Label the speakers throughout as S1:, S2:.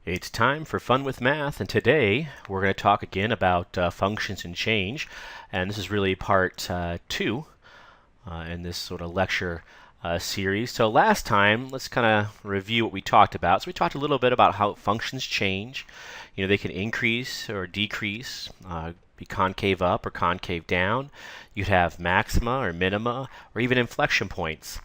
S1: It's time for Fun with Math, and today we're going to talk again about functions and change. And this is really part two in this sort of lecture series. So last time, let's kind of review what we talked about. So we talked a little bit about how functions change. You know, they can increase or decrease, be concave up or concave down. You'd have maxima or minima, or even inflection points.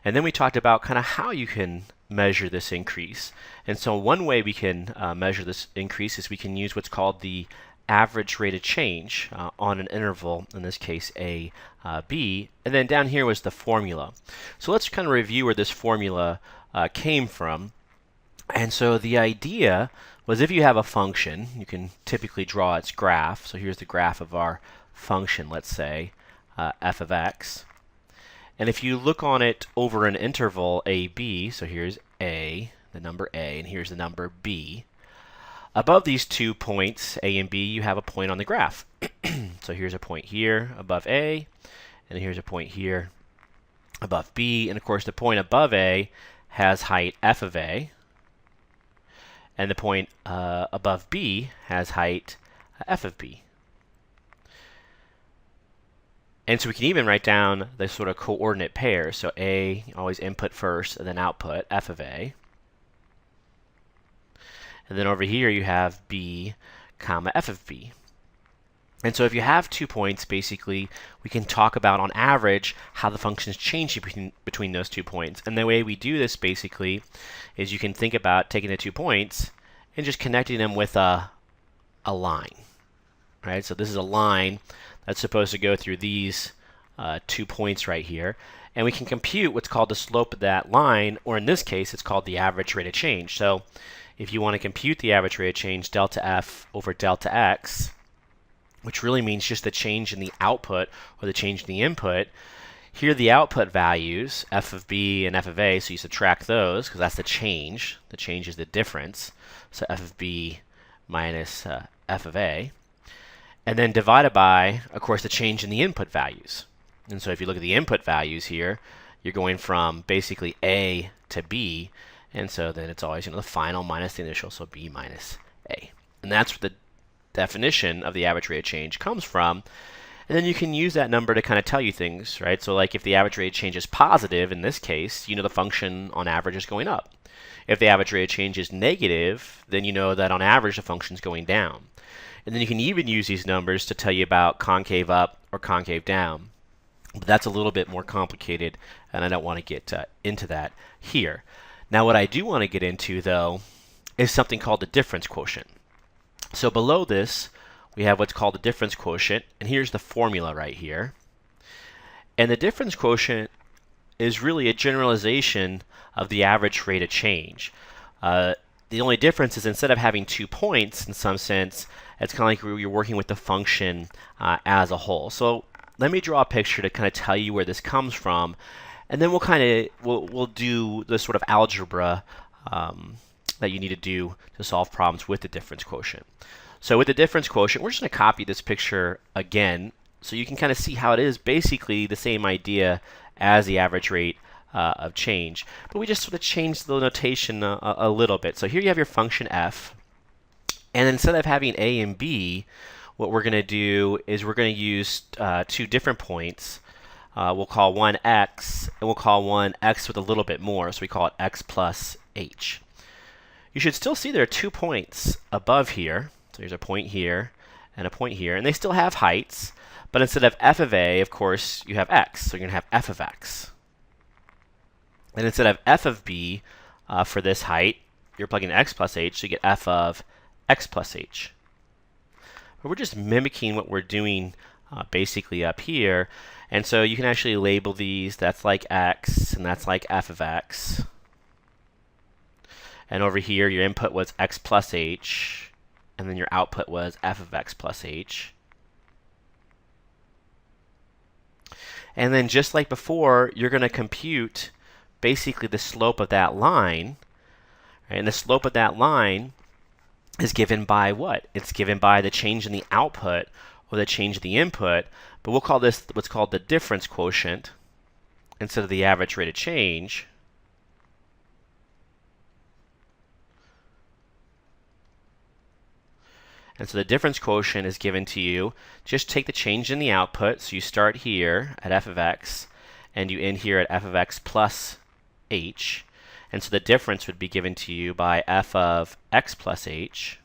S1: And then we talked about kind of how you can measure this increase. And so one way we can measure this increase is we can use what's called the average rate of change on an interval, in this case a, b, and then down here was the formula. So let's kind of review where this formula came from. And so the idea was if you have a function, you can typically draw its graph. So here's the graph of our function, let's say f of x. And if you look on it over an interval AB, so here's A, the number A, and here's the number B. Above these 2 points, A and B, you have a point on the graph. So here's a point here above A, and here's a point here above B. And of course, the point above A has height f of A, and the point above B has height f of B. And so we can even write down the sort of coordinate pair. So A, always input first, and then output, f of A. And then over here you have B, comma, f of B. And so if you have 2 points, basically, we can talk about, on average, how the functions change between those 2 points. And the way we do this, basically, is you can think about taking the 2 points and just connecting them with a line. Right? So this is a line that's supposed to go through these 2 points right here. And we can compute what's called the slope of that line, or in this case, it's called the average rate of change. So if you want to compute the average rate of change, delta f over delta x, which really means just the change in the output or the change in the input, here are the output values, f of b and f of a, so you subtract those because that's the change. The change is the difference. So f of b minus f of a. And then divided by, of course, the change in the input values. And so if you look at the input values here, you're going from basically A to B. And so then it's always, the final minus the initial, so B minus A. And that's where the definition of the average rate of change comes from. And then you can use that number to kind of tell you things, right? So like if the average rate of change is positive, in this case, the function on average is going up. If the average rate of change is negative, then you know that on average the function is going down. And then you can even use these numbers to tell you about concave up or concave down. But that's a little bit more complicated, and I don't want to get into that here. Now what I do want to get into, though, is something called the difference quotient. So below this, we have what's called the difference quotient, and here's the formula right here. And the difference quotient is really a generalization of the average rate of change. The only difference is instead of having 2 points, in some sense, it's kind of like you're working with the function as a whole. So let me draw a picture to kind of tell you where this comes from, and then we'll do the sort of algebra that you need to do to solve problems with the difference quotient. So with the difference quotient, we're just going to copy this picture again so you can kind of see how it is basically the same idea as the average rate of change. But we just sort of changed the notation a little bit. So here you have your function f. And instead of having a and b, what we're going to do is we're going to use 2 different points. We'll call one x, and we'll call one x with a little bit more. So we call it x plus h. You should still see there are 2 points above here. So here's a point here and a point here. And they still have heights. But instead of f of a, of course, you have x. So you're going to have f of x. And instead of f of b for this height, you're plugging x plus h, so you get f of x plus h. But we're just mimicking what we're doing basically up here. And so you can actually label these. That's like x, and that's like f of x. And over here, your input was x plus h, and then your output was f of x plus h. And then just like before, you're going to compute basically the slope of that line. Right? And the slope of that line is given by what? It's given by the change in the output or the change in the input. But we'll call this what's called the difference quotient instead of the average rate of change. And so the difference quotient is given to you. Just take the change in the output. So you start here at f of x, and you end here at f of x plus h. And so the difference would be given to you by f of x plus h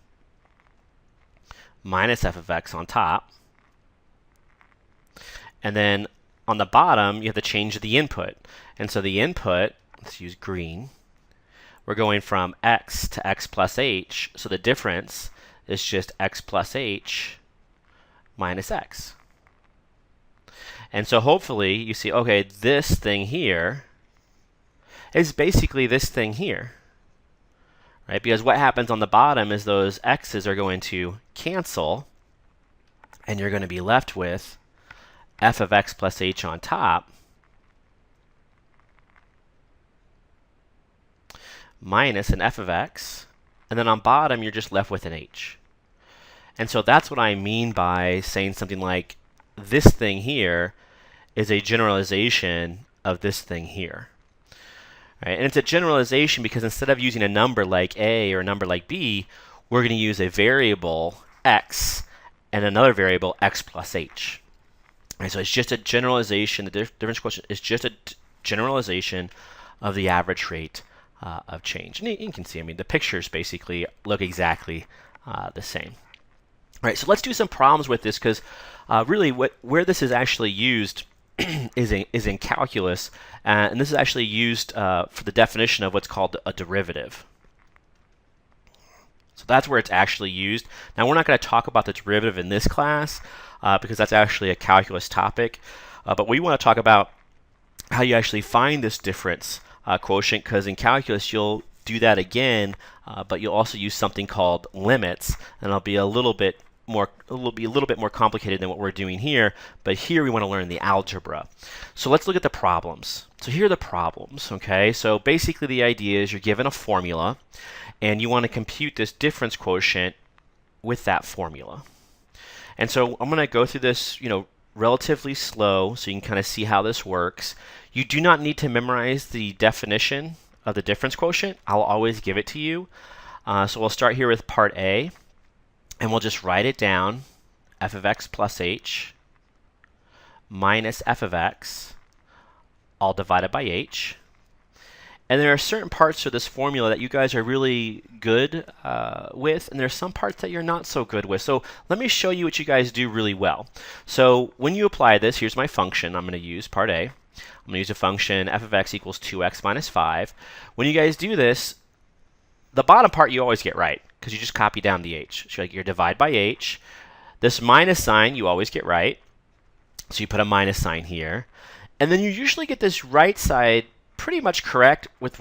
S1: minus f of x on top. And then on the bottom, you have to change the input. And so the input, let's use green, we're going from x to x plus h. So the difference is just x plus h minus x. And so hopefully you see, okay, this thing here is basically this thing here, right? Because what happens on the bottom is those x's are going to cancel, and you're going to be left with f of x plus h on top minus an f of x, and then on bottom you're just left with an h. And so that's what I mean by saying something like this thing here is a generalization of this thing here. Right? And it's a generalization because instead of using a number like a or a number like b, we're going to use a variable x and another variable x plus h. Right, so it's just a generalization. The difference quotient is just a generalization of the average rate of change. And you can see, I mean, the pictures basically look exactly the same. All right, so let's do some problems with this because really where this is actually used is in calculus, and this is actually used for the definition of what's called a derivative. So that's where it's actually used. Now we're not going to talk about the derivative in this class because that's actually a calculus topic, but we want to talk about how you actually find this difference quotient, because in calculus you'll do that again, but you'll also use something called limits, and it'll be a little bit more complicated than what we're doing here, but here we want to learn the algebra. So let's look at the problems. So here are the problems, okay? So basically the idea is you're given a formula and you want to compute this difference quotient with that formula. And so I'm going to go through this, relatively slow so you can kind of see how this works. You do not need to memorize the definition of the difference quotient. I'll always give it to you. So we'll start here with part A. And we'll just write it down, f of x plus h minus f of x, all divided by h. And there are certain parts of this formula that you guys are really good with, and there's some parts that you're not so good with. So let me show you what you guys do really well. So when you apply this, here's my function I'm going to use, part A. I'm going to use a function f of x equals 2x minus 5. When you guys do this, the bottom part you always get right, because you just copy down the h. So you're divide by h. This minus sign you always get right. So you put a minus sign here. And then you usually get this right side pretty much correct with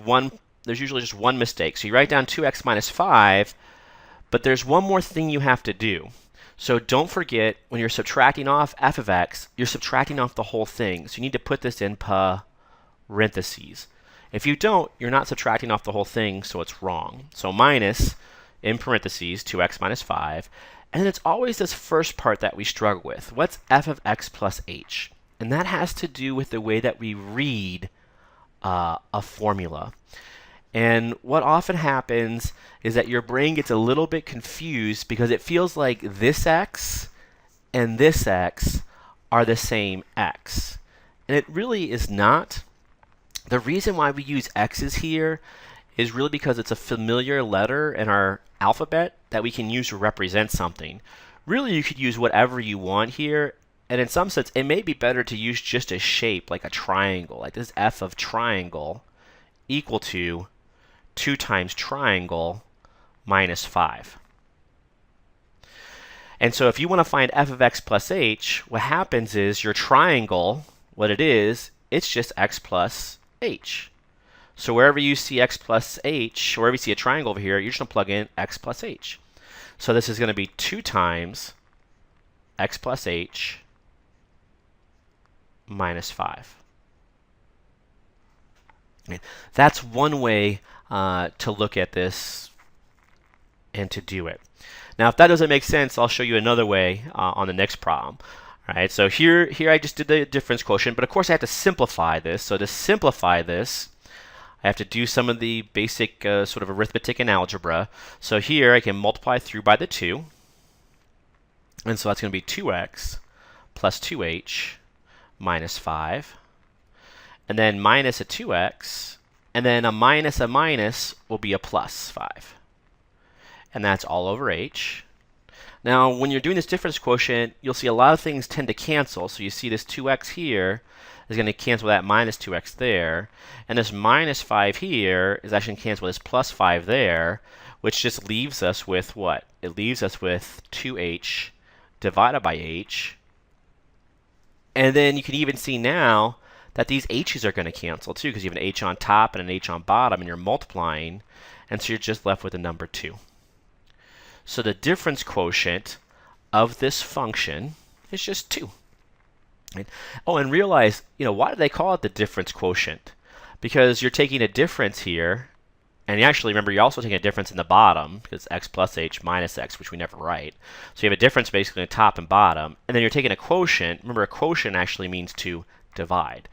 S1: there's usually just one mistake. So you write down 2x minus 5, but there's one more thing you have to do. So don't forget, when you're subtracting off f of x, you're subtracting off the whole thing. So you need to put this in parentheses. If you don't, you're not subtracting off the whole thing, so it's wrong. So minus, in parentheses, 2x minus 5. And then it's always this first part that we struggle with. What's f of x plus h? And that has to do with the way that we read a formula. And what often happens is that your brain gets a little bit confused because it feels like this x and this x are the same x. And it really is not. The reason why we use x's here is really because it's a familiar letter in our alphabet that we can use to represent something. Really, you could use whatever you want here, and in some sense, it may be better to use just a shape like a triangle, like this f of triangle equal to 2 times triangle minus 5. And so if you want to find f of x plus h, what happens is your triangle, what it is, it's just x plus h. So wherever you see x plus h, wherever you see a triangle over here, you're just going to plug in x plus h. So this is going to be 2 times x plus h minus 5. Okay. That's one way to look at this and to do it. Now, if that doesn't make sense, I'll show you another way on the next problem. All right, so here I just did the difference quotient, but of course I have to simplify this. So to simplify this, I have to do some of the basic sort of arithmetic and algebra. So here I can multiply through by the 2. And so that's going to be 2x plus 2h minus 5. And then minus a 2x. And then a minus will be a plus 5. And that's all over h. Now, when you're doing this difference quotient, you'll see a lot of things tend to cancel. So you see this 2x here is going to cancel that minus 2x there. And this minus 5 here is actually going to cancel this plus 5 there, which just leaves us with what? It leaves us with 2h divided by h. And then you can even see now that these h's are going to cancel too, because you have an h on top and an h on bottom, and you're multiplying. And so you're just left with a number 2. So the difference quotient of this function is just 2. Right? Oh, and realize, why do they call it the difference quotient? Because you're taking a difference here, and you actually, remember, you're also taking a difference in the bottom, because x plus h minus x, which we never write. So you have a difference basically in top and bottom, and then you're taking a quotient. Remember, a quotient actually means to divide.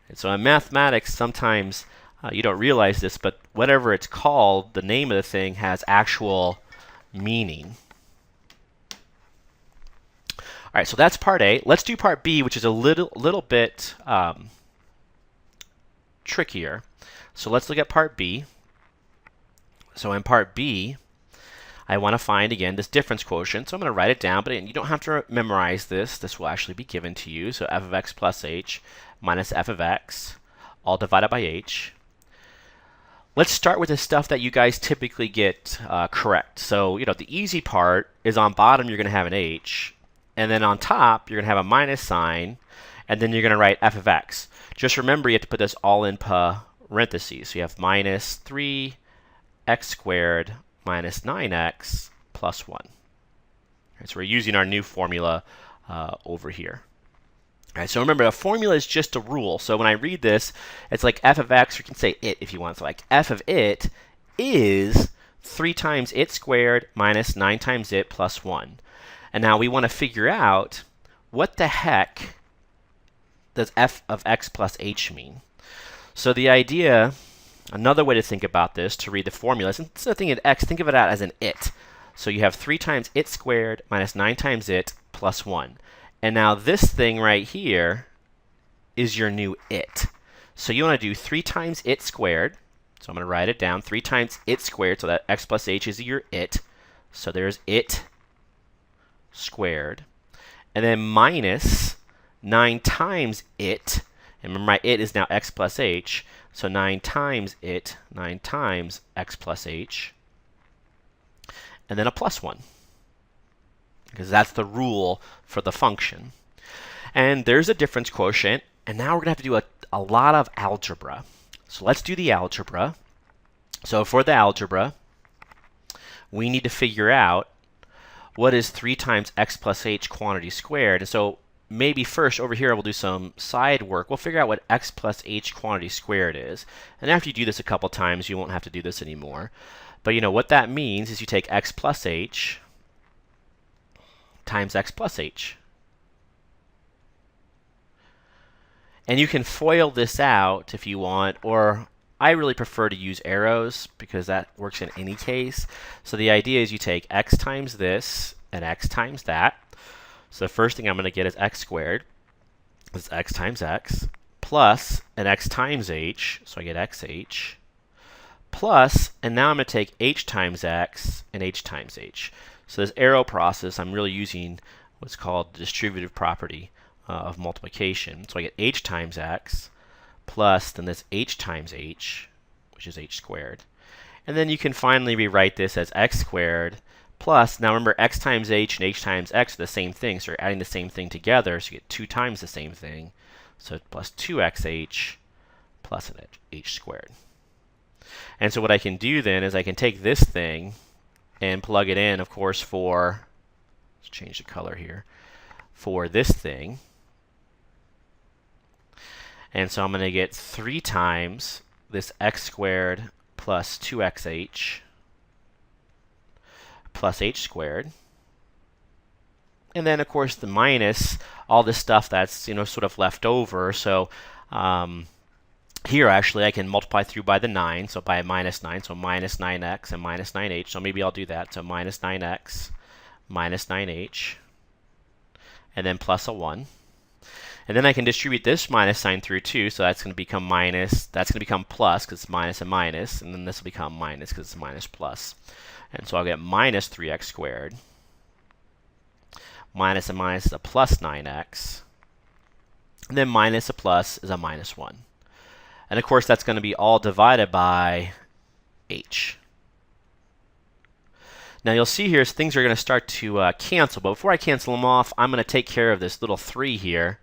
S1: And so in mathematics, sometimes you don't realize this, but whatever it's called, the name of the thing has actual meaning. All right, so that's part A. Let's do part B, which is a little bit trickier. So let's look at part B. So in part B, I want to find, again, this difference quotient. So I'm going to write it down, but you don't have to memorize this. This will actually be given to you. So f of x plus h minus f of x, all divided by h. Let's start with the stuff that you guys typically get correct. So, the easy part is on bottom, you're going to have an h. And then on top, you're going to have a minus sign. And then you're going to write f of x. Just remember, you have to put this all in parentheses. So you have minus 3x squared minus 9x plus 1. Right, so we're using our new formula over here. All right, so remember, a formula is just a rule. So when I read this, it's like f of x, or you can say it if you want. So like f of it is 3 times it squared minus 9 times it plus 1. And now we want to figure out what the heck does f of x plus h mean. So the idea, another way to think about this, to read the formula, is instead of thinking of x, think of it out as an it. So you have 3 times it squared minus 9 times it plus 1. And now this thing right here is your new it. So you want to do 3 times it squared. So I'm going to write it down. 3 times it squared, so that x plus h is your it. So there's it squared. And then minus 9 times it. And remember, my it is now x plus h. So 9 times it, 9 times x plus h. And then a plus 1. Because that's the rule for the function. And there's a difference quotient. And now we're going to have to do a lot of algebra. So let's do the algebra. So for the algebra, we need to figure out what is 3 times x plus h quantity squared. And so maybe first over here we'll do some side work. We'll figure out what x plus h quantity squared is. And after you do this a couple times, you won't have to do this anymore. But what that means is you take x plus h times x plus h. And you can FOIL this out if you want, or I really prefer to use arrows because that works in any case. So the idea is you take x times this and x times that. So the first thing I'm going to get is x squared. This is x times x plus an x times h, so I get xh, plus, and now I'm going to take h times x and h times h. So this arrow process, I'm really using what's called the distributive property of multiplication. So I get h times x plus then this h times h, which is h squared. And then you can finally rewrite this as x squared plus, now remember, x times h and h times x are the same thing, so you're adding the same thing together, so you get 2 times the same thing. So plus 2xh plus an h squared. And so what I can do then is I can take this thing and plug it in, of course, for, let's change the color here, for this thing. And so I'm going to get 3 times this x squared plus 2xh plus h squared. And then, of course, the minus all this stuff that's, sort of left over. So here, actually, I can multiply through by the 9, so by minus 9, so minus 9x and minus 9h. So maybe I'll do that. So minus 9x minus 9h. and then plus a 1. And then I can distribute this minus sign through too, so that's going to become minus, that's going to become plus because it's minus and minus, and then this will become minus because it's minus plus. And so I'll get minus 3x squared. Minus and minus is a plus 9x. And then minus a plus is a minus 1. And of course that's going to be all divided by h. Now you'll see here things are going to start to cancel, but before I cancel them off, I'm going to take care of this little 3 here.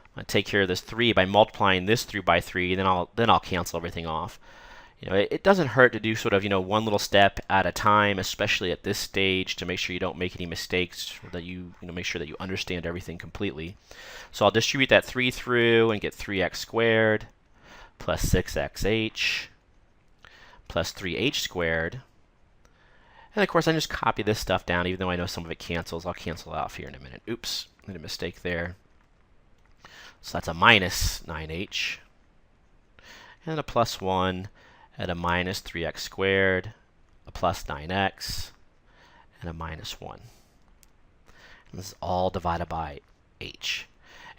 S1: I'm going to take care of this 3 by multiplying this through by 3, then I'll cancel everything off. You know, it doesn't hurt to do sort of, one little step at a time, especially at this stage, to make sure you don't make any mistakes, or that you make sure that you understand everything completely. So I'll distribute that 3 through and get 3x squared plus 6xh plus 3h squared. And of course, I just copy this stuff down, even though I know some of it cancels. I'll cancel it off here in a minute. Oops, made a mistake there. So that's a minus 9h, and a plus 1, and a minus 3x squared, a plus 9x, and a minus 1. And this is all divided by h.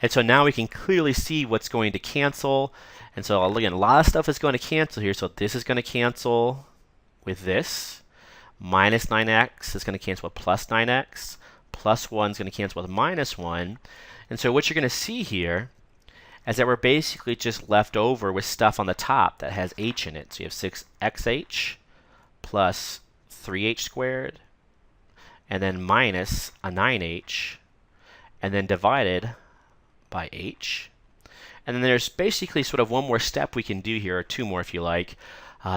S1: And so now we can clearly see what's going to cancel. And so again, a lot of stuff is going to cancel here. So this is going to cancel with this. Minus 9x is going to cancel with plus 9x. Plus 1 is going to cancel with minus 1. And so what you're going to see here is that we're basically just left over with stuff on the top that has h in it. So you have 6xh plus 3h squared, and then minus a 9h, and then divided by h. And then there's basically sort of one more step we can do here, or two more if you like.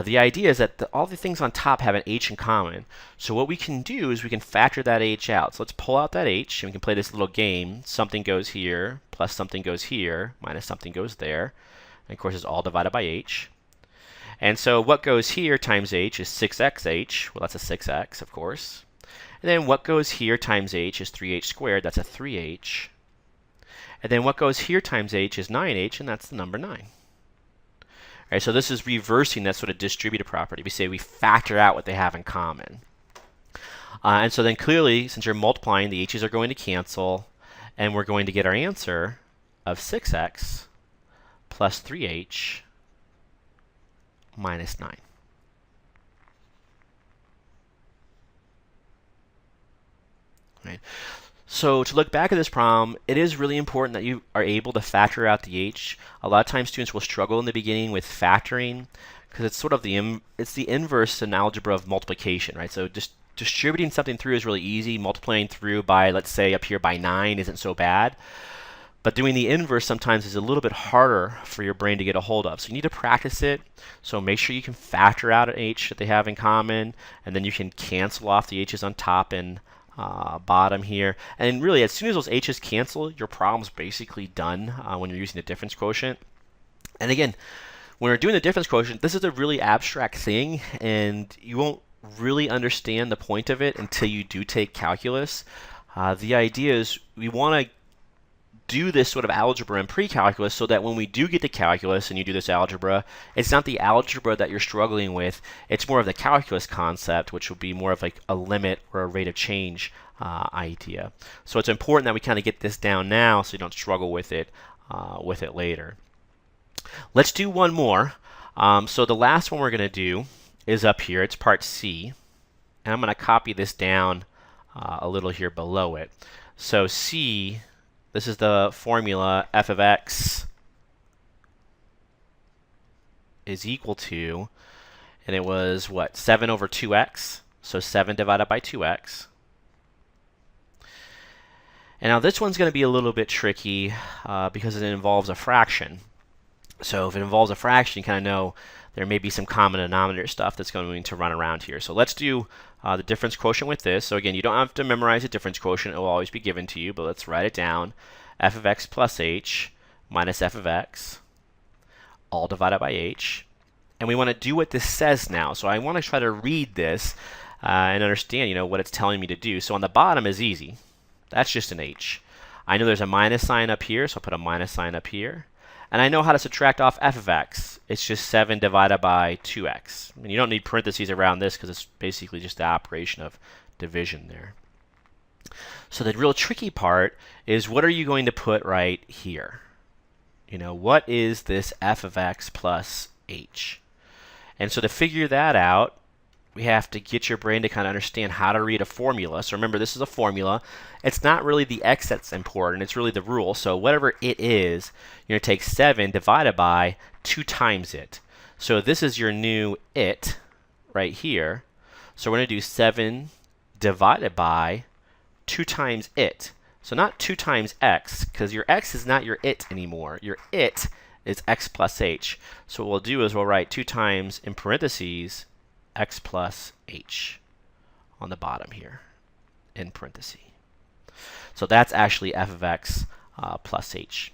S1: The idea is that all the things on top have an h in common. So what we can do is we can factor that h out. So let's pull out that h, and we can play this little game. Something goes here, plus something goes here, minus something goes there. And of course, it's all divided by h. And so what goes here times h is 6xh. Well, that's a 6x, of course. And then what goes here times h is 3h squared. That's a 3h. And then what goes here times h is 9h, and that's the number 9. All right, so this is reversing that sort of distributive property. We say we factor out what they have in common. And so then clearly, since you're multiplying, the h's are going to cancel, and we're going to get our answer of 6x plus 3h minus 9. All right. So to look back at this problem, it is really important that you are able to factor out the h. A lot of times students will struggle in the beginning with factoring because it's sort of the inverse in algebra of multiplication, right? So just distributing something through is really easy. Multiplying through by, let's say, up here by 9 isn't so bad. But doing the inverse sometimes is a little bit harder for your brain to get a hold of. So you need to practice it. So make sure you can factor out an h that they have in common, and then you can cancel off the h's on top and bottom here. And really, as soon as those h's cancel, your problem's basically done when you're using the difference quotient. And again, when we're doing the difference quotient, this is a really abstract thing, and you won't really understand the point of it until you do take calculus. The idea is we want to do this sort of algebra in pre-calculus so that when we do get to calculus and you do this algebra, it's not the algebra that you're struggling with, it's more of the calculus concept, which will be more of like a limit or a rate of change idea. So it's important that we kind of get this down now so you don't struggle with it later. Let's do one more. So the last one we're going to do is up here. It's part C. And I'm going to copy this down a little here below it. So C, this is the formula f of x is equal to, and it was what, 7 over 2x, so 7 divided by 2x. And now this one's going to be a little bit tricky because it involves a fraction. So if it involves a fraction, you kind of know there may be some common denominator stuff that's going to run around here. So let's do the difference quotient with this. So again, you don't have to memorize the difference quotient. It will always be given to you, but let's write it down. F of x plus h minus f of x, all divided by h. And we want to do what this says now. So I want to try to read this and understand, what it's telling me to do. So on the bottom is easy. That's just an h. I know there's a minus sign up here, so I'll put a minus sign up here. And I know how to subtract off f of x. It's just 7 divided by 2x. You don't need parentheses around this because it's basically just the operation of division there. So the real tricky part is, what are you going to put right here? What is this f of x plus h? And so to figure that out, we have to get your brain to kind of understand how to read a formula. So remember, this is a formula. It's not really the x that's important, it's really the rule. So whatever it is, you're going to take 7 divided by 2 times it. So this is your new it right here. So we're going to do 7 divided by 2 times it. So not 2 times x, because your x is not your it anymore. Your it is x plus h. So what we'll do is we'll write 2 times in parentheses x plus h on the bottom here in parentheses. So that's actually f of x plus h.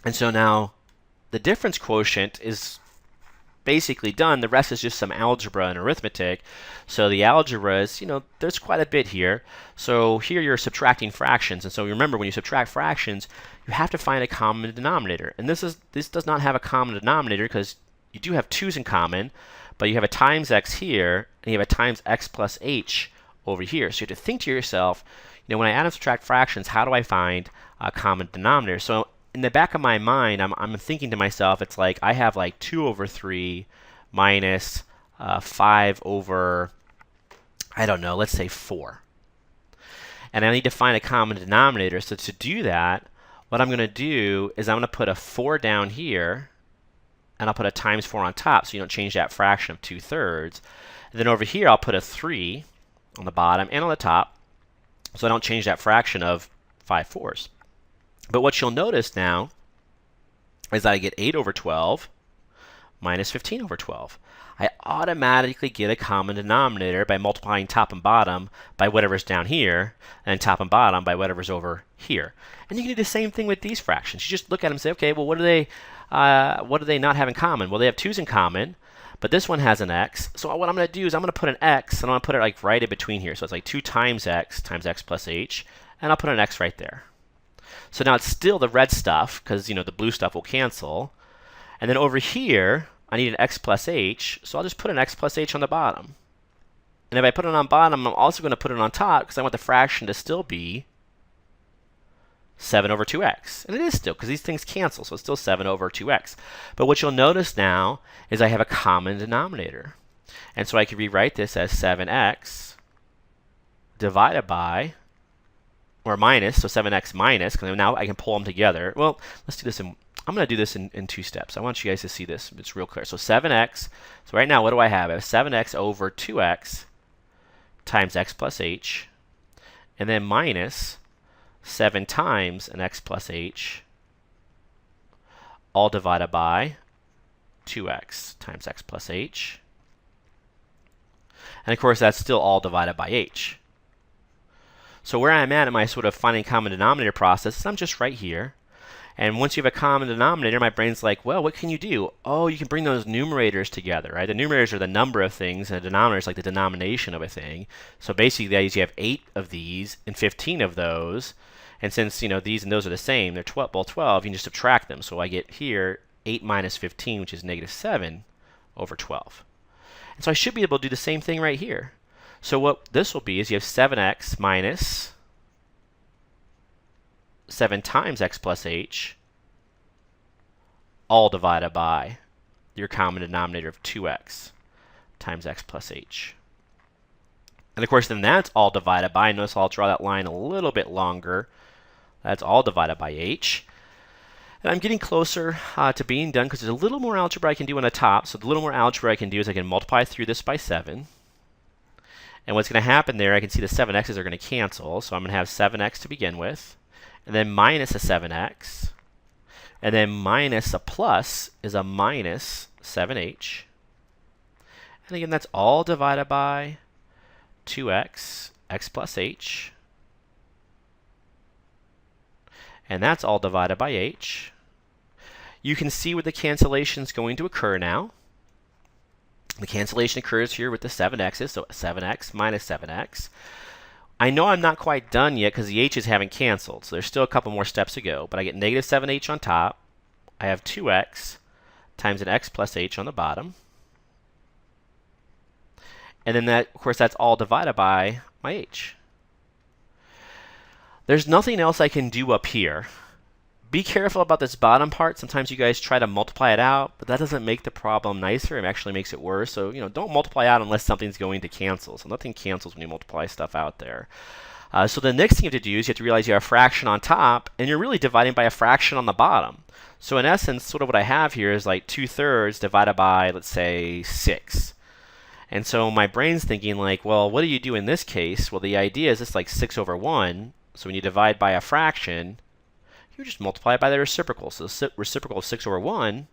S1: And so now the difference quotient is basically done. The rest is just some algebra and arithmetic. So the algebra is, there's quite a bit here. So here you're subtracting fractions. And so remember, when you subtract fractions, you have to find a common denominator. And this does not have a common denominator because you do have 2's in common, but you have a times x here, and you have a times x plus h over here. So you have to think to yourself, when I add and subtract fractions, how do I find a common denominator? So in the back of my mind, I'm thinking to myself, it's like I have like 2 over 3 minus 5 over, I don't know, let's say 4. And I need to find a common denominator. So to do that, what I'm going to do is I'm going to put a 4 down here, and I'll put a times 4 on top so you don't change that fraction of 2/3. And then over here, I'll put a 3 on the bottom and on the top so I don't change that fraction of 5/4. But what you'll notice now is that I get 8 over 12 minus 15 over 12. I automatically get a common denominator by multiplying top and bottom by whatever's down here, and top and bottom by whatever's over here. And you can do the same thing with these fractions. You just look at them and say, okay, well, what do they not have in common? Well, they have 2's in common, but this one has an x. So what I'm going to do is I'm going to put an x, and I'm going to put it like right in between here. So it's like 2 times x plus h, and I'll put an x right there. So now it's still the red stuff, because the blue stuff will cancel. And then over here, I need an x plus h, so I'll just put an x plus h on the bottom. And if I put it on bottom, I'm also going to put it on top, because I want the fraction to still be 7 over 2x. And it is still, because these things cancel, so it's still 7 over 2x. But what you'll notice now is I have a common denominator. And so I can rewrite this as 7x divided by, or minus, so 7x minus, because now I can pull them together. Well, let's do this I'm going to do this in 2 steps. I want you guys to see this. It's real clear. So 7x, so right now what do I have? I have 7x over 2x times x plus h, and then minus 7 times an x plus h, all divided by 2x times x plus h. And of course, that's still all divided by h. So where I'm at in my sort of finding common denominator process is I'm just right here. And once you have a common denominator, my brain's like, well, what can you do? Oh, you can bring those numerators together, right? The numerators are the number of things, and the denominator is like the denomination of a thing. So basically, that is you have 8 of these and 15 of those. And since these and those are the same, they're both 12, you can just subtract them. So I get here 8 minus 15, which is negative 7 over 12. And so I should be able to do the same thing right here. So what this will be is you have 7x minus 7 times x plus h, all divided by your common denominator of 2x times x plus h. And of course, then that's all divided by, notice I'll draw that line a little bit longer. That's all divided by h. And I'm getting closer to being done because there's a little more algebra I can do on the top. So the little more algebra I can do is I can multiply through this by 7. And what's going to happen there, I can see the 7x's are going to cancel. So I'm going to have 7x to begin with, and then minus a 7x, and then minus a plus is a minus 7h. And again, that's all divided by 2x, x plus h. And that's all divided by h. You can see where the cancellation is going to occur now. The cancellation occurs here with the 7x's, so 7x minus 7x. I know I'm not quite done yet because the h's haven't canceled, so there's still a couple more steps to go. But I get negative 7h on top. I have 2x times an x plus h on the bottom. And then that, of course, that's all divided by my h. There's nothing else I can do up here. Be careful about this bottom part. Sometimes you guys try to multiply it out, but that doesn't make the problem nicer. It actually makes it worse. So, don't multiply out unless something's going to cancel. So nothing cancels when you multiply stuff out there. So the next thing you have to do is you have to realize you have a fraction on top, and you're really dividing by a fraction on the bottom. So in essence, sort of what I have here is like 2/3 divided by, let's say, 6. And so my brain's thinking like, well, what do you do in this case? Well, the idea is it's like 6/1. So when you divide by a fraction, you just multiply it by the reciprocal. So the reciprocal of 6/1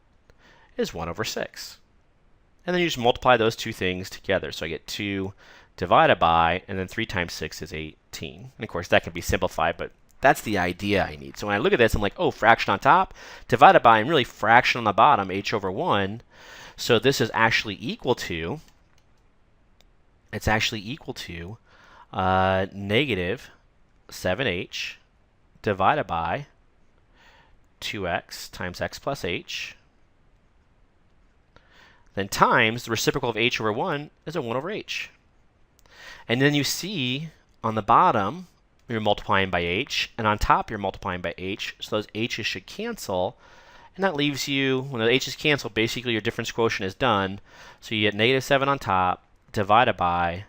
S1: is 1/6. And then you just multiply those two things together. So I get 2 divided by, and then 3 times 6 is 18. And of course, that can be simplified, but that's the idea I need. So when I look at this, I'm like, oh, fraction on top divided by, and really fraction on the bottom, h/1. So this is actually equal to, negative 7h divided by 2x times x plus h, then times the reciprocal of h/1 is a 1/h. And then you see on the bottom, you're multiplying by h, and on top you're multiplying by h, so those h's should cancel, and that leaves you, when the h's cancel, basically your difference quotient is done, so you get negative 7 on top divided by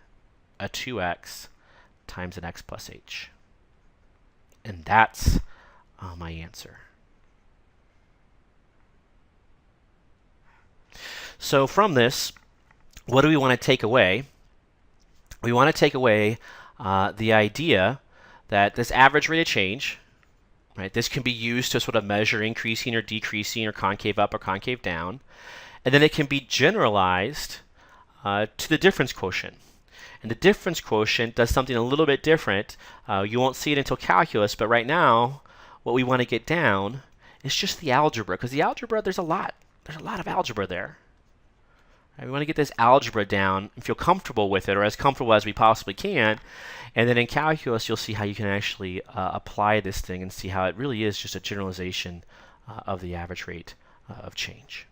S1: a 2x times an x plus h. And that's my answer. So from this, what do we want to take away? We want to take away the idea that this average rate of change, right, this can be used to sort of measure increasing or decreasing or concave up or concave down. And then it can be generalized to the difference quotient. And the difference quotient does something a little bit different. You won't see it until calculus, but right now, what we want to get down is just the algebra, because the algebra, there's a lot of algebra there. Right, we want to get this algebra down and feel comfortable with it, or as comfortable as we possibly can. And then in calculus, you'll see how you can actually apply this thing and see how it really is just a generalization of the average rate of change.